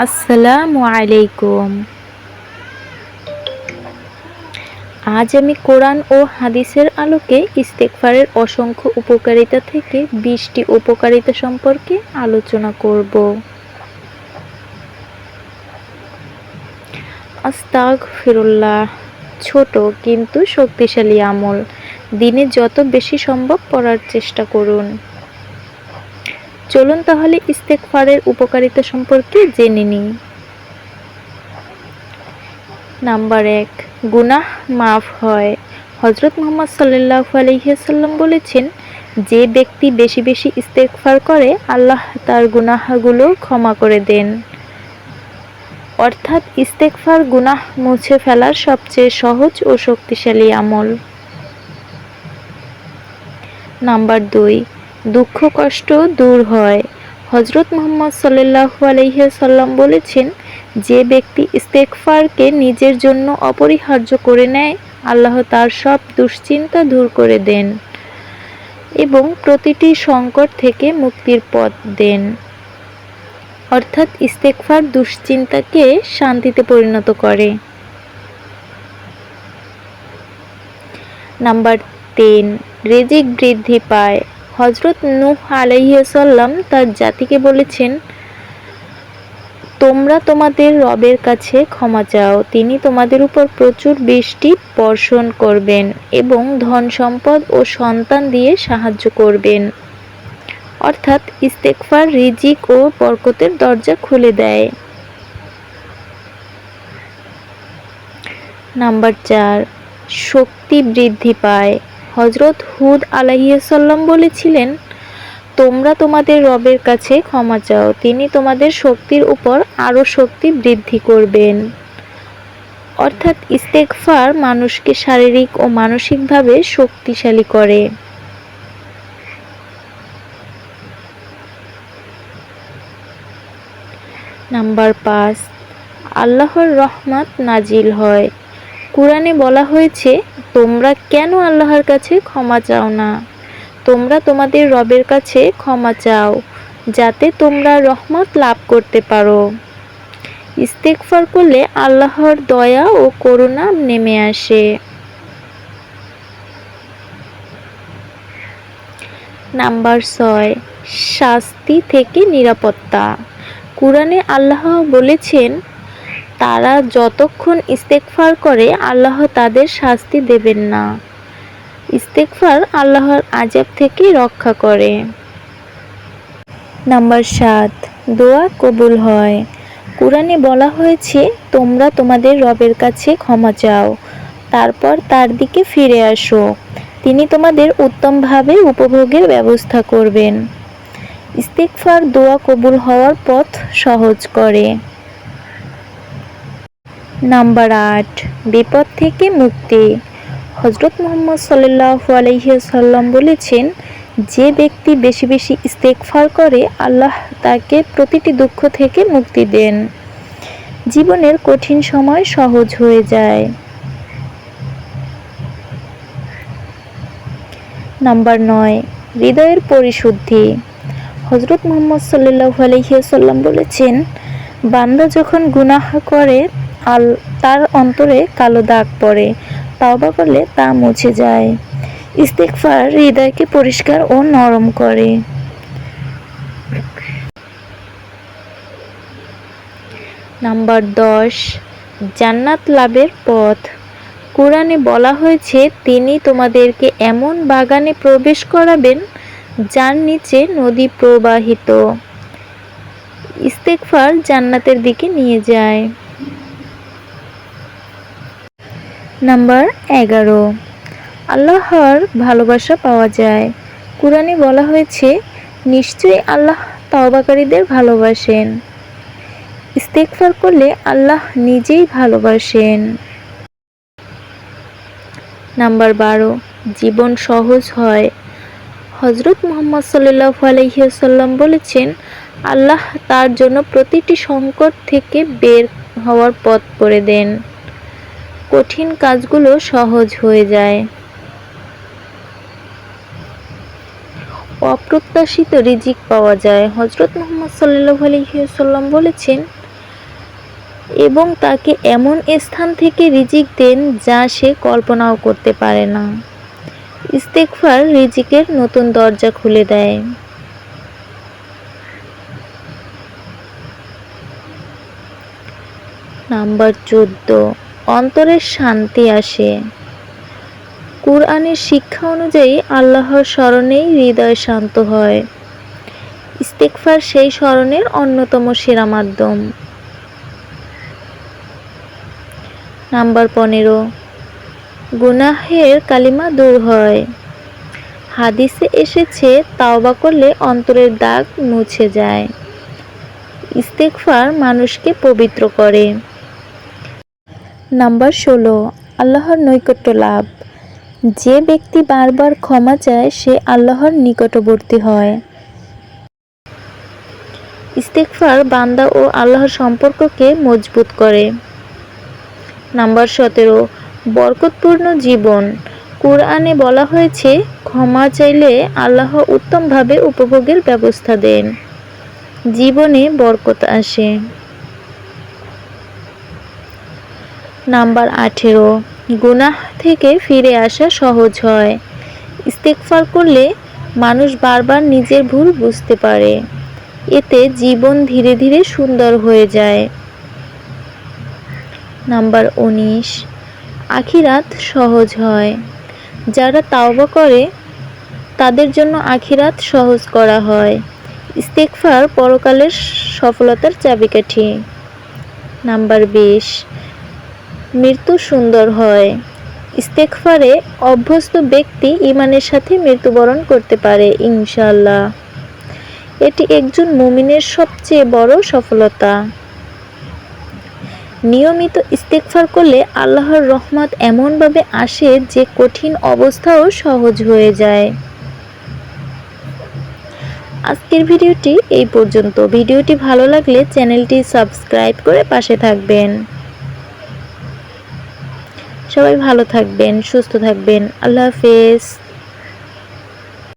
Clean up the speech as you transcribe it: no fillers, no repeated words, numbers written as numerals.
আসসালামু আলাইকুম। আজ আমি কোরআন ও হাদিসের আলোকে ইস্তেগফারের অসংখ্য উপকারিতা থেকে 20টি উপকারিতা সম্পর্কে আলোচনা করব। আস্তাগফিরুল্লাহ। ছোট কিন্তু শক্তিশালী আমল। দিনে যত বেশি সম্ভব পড়ার চেষ্টা করুন। চলুন তাহলে ইস্তেগফারের উপকারিতা সম্পর্কে জেনে নিই। নাম্বার 1, গুনাহ মাফ হয়। হযরত মুহাম্মদ সাল্লাল্লাহু আলাইহি ওয়াসাল্লাম বলেছেন, যে ব্যক্তি বেশি বেশি ইস্তেগফার করে আল্লাহ তার গুনাহগুলো ক্ষমা করে দেন। অর্থাৎ ইস্তেগফার গুনাহ মুছে ফেলার সবচেয়ে সহজ ও শক্তিশালী আমল। নাম্বার 2, দুঃখ কষ্ট দূর হয়। হযরত মুহাম্মদ সাল্লাল্লাহু আলাইহি ওয়াসাল্লাম বলেছেন, যে ব্যক্তি ইস্তেগফারকে নিজের জন্য অপরিহার্য করে নেয় আল্লাহ তার সব দুশ্চিন্তা দূর করে দেন এবং প্রতিটি সংকট থেকে মুক্তির পথ দেন। অর্থাৎ ইস্তেগফার দুশ্চিন্তাকে শান্তিতে পরিণত করে। নাম্বার 3, রিজিক বৃদ্ধি পায়। হযরত নূহ আলাইহিস সালাম তার জাতিকে বলেছেন, তোমরা তোমাদের রবের কাছে ক্ষমা চাও, তিনি তোমাদের উপর প্রচুর বৃষ্টি বর্ষণ করবেন এবং ধন সম্পদ ও সন্তান দিয়ে সাহায্য করবেন। অর্থাৎ ইস্তেগফার রিজিক ও বরকতের দরজা খুলে দেয়। নাম্বার 4, শক্তি বৃদ্ধি পায়। হযরত হুদ আলাইহিস সালাম বলেছিলেন, তোমরা তোমাদের রবের কাছে ক্ষমা চাও, তিনি তোমাদের শক্তির উপর আরও শক্তি বৃদ্ধি করবেন। অর্থাৎ ইস্তেগফার মানুষকে শারীরিক ও মানসিকভাবে শক্তিশালী করে। নাম্বার 5, আল্লাহর রহমত নাজিল হয়। কুরআনে বলা হয়েছে, তোমরা কেন আল্লাহর কাছে ক্ষমা চাও না? তোমরা তোমাদের রবের কাছে ক্ষমা চাও যাতে তোমরা রহমত লাভ করতে পারো। ইস্তেগফার করলে আল্লাহর দয়া ও করুণা নেমে আসে। নাম্বার 6, শাস্তি থেকে নিরাপত্তা। কুরআনে আল্লাহ বলেছেন, তারা যতক্ষণ ইস্তেগফার করে আল্লাহ তাদের শাস্তি দেবেন না। ইস্তেগফার আল্লাহর আযাব থেকে রক্ষা করে। নাম্বার 7, দোয়া কবুল হয়। কুরআনে বলা হয়েছে, তোমরা তোমাদের রবের কাছে ক্ষমা চাও, তারপর তার দিকে ফিরে আসো, তিনি তোমাদের উত্তমভাবে উপভোগের ব্যবস্থা করবেন। ইস্তেগফার দোয়া কবুল হওয়ার পথ সহজ করে। নাম্বার 8, বিপদ থেকে মুক্তি। হযরত মুহাম্মদ সাল্লাল্লাহু আলাইহি ওয়াসাল্লাম বলেছেন, যে ব্যক্তি বেশি বেশি ইস্তেগফার করে আল্লাহ তাকে প্রতিটি দুঃখ থেকে মুক্তি দেন। জীবনের কঠিন সময় সহজ হয়ে যায়। নাম্বার 9, হৃদয়ের পরিশুদ্ধি। হযরত মুহাম্মদ সাল্লাল্লাহু আলাইহি ওয়াসাল্লাম বলেছেন, বান্দা যখন গুনাহ করে তার অন্তরে কালো দাগ পড়ে, তওবা করলে তা মুছে যায়। ইস্তেগফার হৃদয়কে পরিষ্কার ও নরম করে। নাম্বার 10, জান্নাত লাভের পথ। কুরআনে বলা হয়েছে, তিনি তোমাদেরকে এমন বাগানে প্রবেশ করাবেন যার নিচে নদী প্রবাহিত। ইস্তেগফার জান্নাতের দিকে নিয়ে যায়। নাম্বার 11, আল্লাহর ভালোবাসা পাওয়া যায়। কুরআনে বলা হয়েছে, নিশ্চয়ই আল্লাহ তওবাকারীদের ভালোবাসেন। ইস্তেগফার করলে আল্লাহ নিজেই ভালোবাসেন। নাম্বার 12, জীবন সহজ হয়। হযরত মুহাম্মদ সাল্লাল্লাহু আলাইহি ওয়াসাল্লাম বলেছেন, আল্লাহ তার জন্য প্রতিটি সংকট থেকে বের হওয়ার পথ করে দেন। কঠিন কাজগুলো সহজ হয়ে যায়। অপ্রত্যাশিত রিজিক পাওয়া যায়। হযরত মুহাম্মদ সাল্লাল্লাহু আলাইহি ওয়াসাল্লাম বলেছেন, এবং তাকে এমন স্থান থেকে রিজিক দেন যা সে কল্পনাও করতে পারে না। ইস্তেগফার রিজিকের নতুন দরজা খুলে দেয়। নাম্বার 14, অন্তরের শান্তি আসে। কুরআনের শিক্ষা অনুযায়ী আল্লাহর স্মরণেই হৃদয় শান্ত হয়। ইস্তেগফার সেই স্মরণের অন্যতম সেরা মাধ্যম। নাম্বার 15, গুনাহের কালিমা দূর হয়। হাদিসে এসেছে তাওবা করলে অন্তরের দাগ মুছে যায়। ইস্তেগফার মানুষকে পবিত্র করে। নাম্বার 16, আল্লাহর নৈকট্য লাভ। যে ব্যক্তি বারবার ক্ষমা চায় সে আল্লাহর নিকটবর্তী হয়। ইস্তেগফার বান্দা ও আল্লাহর সম্পর্ককে মজবুত করে। নাম্বার 17, বরকতপূর্ণ জীবন। কুরআনে বলা হয়েছে ক্ষমা চাইলে আল্লাহ উত্তমভাবে উপভোগের ব্যবস্থা দেন। জীবনে বরকত আসে। নাম্বার 18, গুনাহ থেকে ফিরে আসা সহজ হয়। ইস্তেগফার করলে মানুষ বারবার নিজের ভুল বুঝতে পারে। এতে জীবন ধীরে ধীরে সুন্দর হয়ে যায়। নাম্বার 19, আখিরাত সহজ হয়। যারা তাওবা করে তাদের জন্য আখিরাত সহজ করা হয়। ইস্তেগফার পরকালের সফলতার চাবিকাঠি। নাম্বার 20, মৃত্যু সুন্দর হয়। ইস্তেগফারে অভ্যস্ত ব্যক্তি ঈমানের সাথে মৃত্যুবরণ করতে পারে ইনশাআল্লাহ। এটি একজন মুমিনের সবচেয়ে বড় সফলতা। নিয়মিত ইস্তেগফার করলে আল্লাহর রহমত এমনভাবে আসে যে কঠিন অবস্থাও সহজ হয়ে যায়। আজকের ভিডিওটি এই পর্যন্ত। ভিডিওটি ভালো লাগলে চ্যানেলটি সাবস্ক্রাইব করে পাশে থাকবেন। সবাই ভালো থাকবেন, সুস্থ থাকবেন। আল্লাহ হাফেজ।